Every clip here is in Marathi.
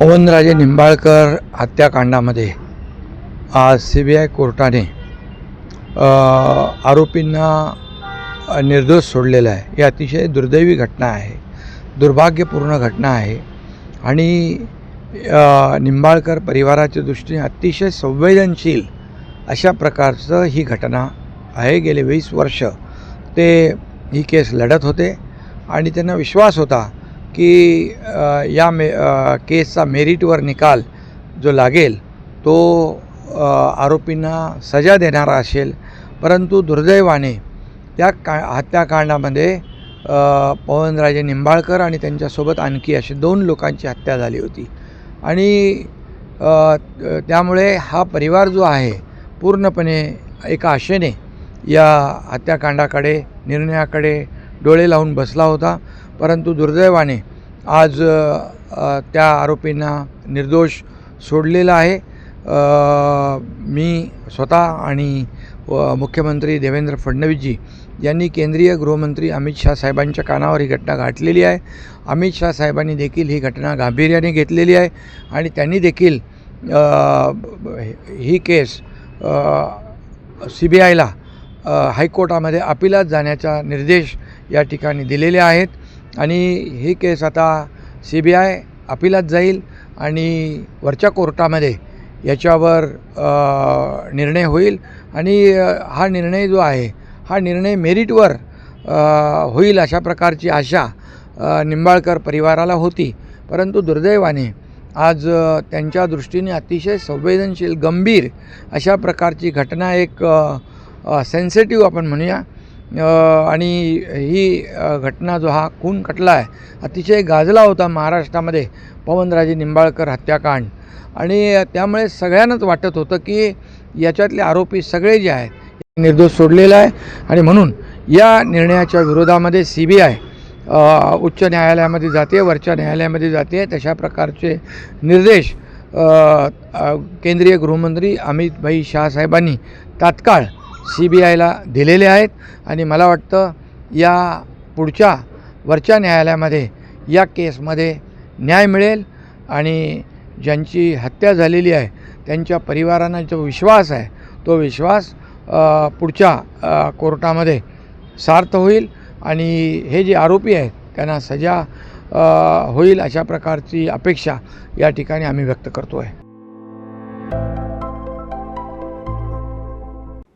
पवनराजे निंबाळकर हत्याकांडामध्ये आज CBI कोर्टाने आरोपींना निर्दोष सोडलेलं आहे. ही अतिशय दुर्दैवी घटना आहे, दुर्भाग्यपूर्ण घटना आहे आणि निंबाळकर परिवाराच्या दृष्टीने अतिशय संवेदनशील अशा प्रकारचं ही घटना आहे. गेले 20 वर्ष ते ही केस लढत होते आणि त्यांना विश्वास होता की या केसचा मेरिटवर निकाल जो लागेल तो आरोपींना सजा देणारा असेल. परंतु दुर्दैवाने त्या हत्याकांडामध्ये पवनराजे निंबाळकर आणि त्यांच्यासोबत आणखी असे 2 लोकांची हत्या झाली होती आणि त्यामुळे हा परिवार जो आहे पूर्णपणे एका आशेने या हत्याकांडाकडे निर्णयाकडे डोळे लावून बसला होता. परंतु दुर्दैवाने आज त्या आरोपींना निर्दोष सोडलेलं आहे. मी स्वतः आणि मुख्यमंत्री देवेंद्र फडणवीसजी यांनी केंद्रीय गृहमंत्री अमित शाह साहेबांच्या कानावर ही घटना गाठलेली आहे. अमित शाह साहेबांनी देखील ही घटना गांभीर्याने घेतलेली आहे आणि त्यांनी देखील ही केस CBIला हायकोर्टामध्ये अपिलात जाण्याचा निर्देश या ठिकाणी दिलेले आहेत आणि ही केस आता CBI अपिलात जाईल आणि वरच्या कोर्टामध्ये याच्यावर निर्णय होईल आणि हा निर्णय जो आहे हा निर्णय मेरिटवर होईल अशा प्रकारची आशा निंबाळकर परिवाराला होती. परंतु दुर्दैवाने आज त्यांच्या दृष्टीने अतिशय संवेदनशील गंभीर अशा प्रकारची घटना एक सेन्सिटिव्ह आपण म्हणूया आणि ही घटना जो हा खून खटला आहे अतिशय गाजला होता महाराष्ट्रामध्ये पवनराजे निंबाळकर हत्याकांड आणि त्यामुळे सगळ्यांनाच वाटत होतं की याच्यातले आरोपी सगळे जे आहेत निर्दोष सोडलेला आहे आणि म्हणून या निर्णयाच्या विरोधामध्ये CBI उच्च न्यायालयामध्ये जाते, वरच्या न्यायालयामध्ये जाते. तशा प्रकारचे निर्देश केंद्रीय गृहमंत्री अमित भाई शाह साहेबांनी तात्काळ CBIला दिलेले आहेत आणि मला वाटतं या पुढच्या वरच्या न्यायालयामध्ये या केसमध्ये न्याय मिळेल आणि ज्यांची हत्या झालेली आहे त्यांच्या परिवारांना जो विश्वास आहे तो विश्वास पुढच्या कोर्टामध्ये सार्थ होईल आणि हे जे आरोपी आहेत त्यांना सजा होईल अशा प्रकारची अपेक्षा या ठिकाणी आम्ही व्यक्त करतो आहे.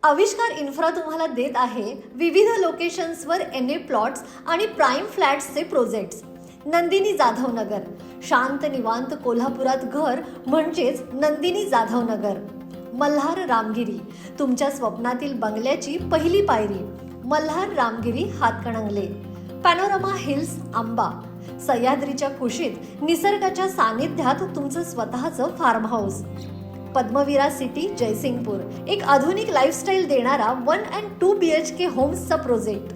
आविष्कार इन्फ्रा तुम्हाला देत आहे विविध लोकेशन्सवर NA प्लॉट्स आणि प्राईम फ्लॅट्सचे प्रोजेक्ट्स. नंदिनी जाधव नगर, शांत निवांत कोल्हापुरात घर म्हणजेच नंदिनी जाधव नगर. मल्हार रामगिरी, तुमच्या स्वप्नातील बंगल्याची पहिली पायरी. मल्हार रामगिरी हातकणंगले. पॅनोरमा हिल्स आंबा, सह्याद्रीच्या कुशीत निसर्गाच्या सानिध्यात तुमचं स्वतःचं farm house. Padmavira city Jaysingpur, एक आधुनिक लाईफस्टाईल देणारा 1 and 2 BHK होम्सचा प्रोजेक्ट.